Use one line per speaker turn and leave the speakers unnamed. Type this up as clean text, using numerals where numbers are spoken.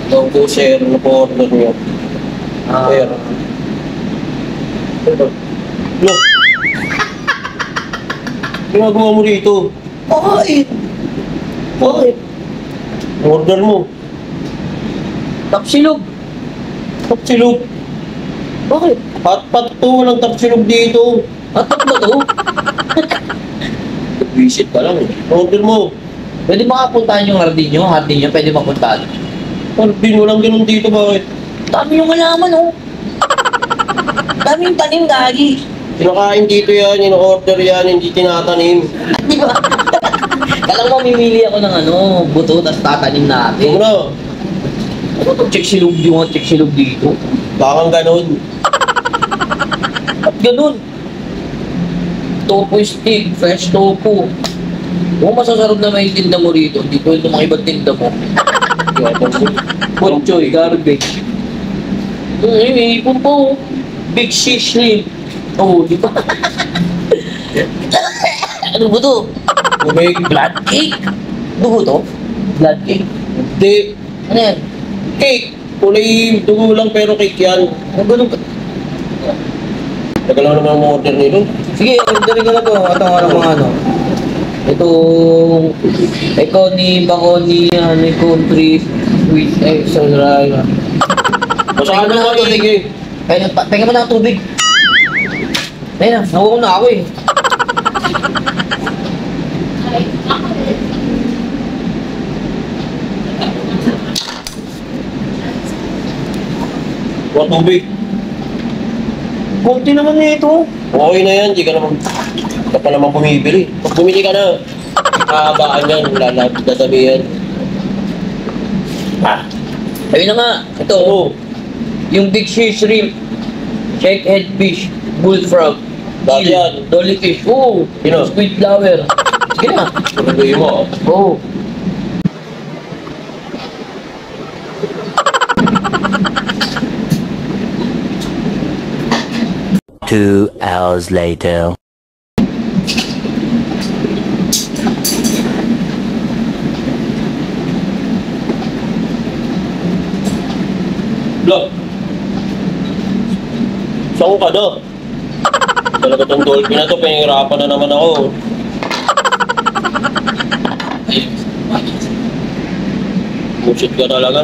Ito po, sir, na po order niyo. Sir. Look. Ginagawa mo rito?
Bakit? Bakit?
Order mo.
Tapsilog.
Tapsilog.
Bakit?
Pat to, walang tapsilog dito.
Atak ba to?
Visit ka lang. Order mo.
Pwede makapuntahan yung hardin nyo? Hardin nyo, pwede mapuntahan.
Hardin, walang ganun dito, bakit?
Dami yung halaman, oh. Daming tanim, gagi.
Kinakain dito yan, in-order yan, hindi tinatanim.
Di ba? Kala mo, mimili ako ng buto, tapos tatanim natin.
Huwag na.
Ano to? Check silog yung check silog dito.
Bakang ganun.
At ganun. Tofu stick, fresh tofu. Kung masasarap na may tinda mo rito, hindi ko yung mga ibang tinda mo. Ponchoy, garbage. May ipon po. Big fish shrimp. Oh, di ba? Ano ba to?
Bumig.
Blood cake? Dugo to? Blood cake?
Hindi.
Ano yan?
Cake. Kulay dugo lang pero cake yan.
Ano ganun ka?
Tagal lang naman ang order nito.
Sige, orderin ko na to. Atong mga Itong Econi, country, with extra dry.
Masyado ka to, sige.
Penga mo na ang tubig. Ayun na, nakuha na ako eh.
Huwag tubig.
Kunti naman nito.
Okay na yan, di ka naman. Ka pa naman bumibili. Pag bumili ka na, kahabaan yan, dadamihan.
Ayun na nga, ito.
Oo.
Yung big fish shrimp, shakehead fish, bullfrog,
Dahil yan.
dollyfish,
Sino?
squid flower. Sige na.
Pagkaguhin mo.
Oo.
2 hours later.
Look. Saan ka na? Talaga tong dolphin na to, pinahirapan na naman ako. Bullshit ka talaga.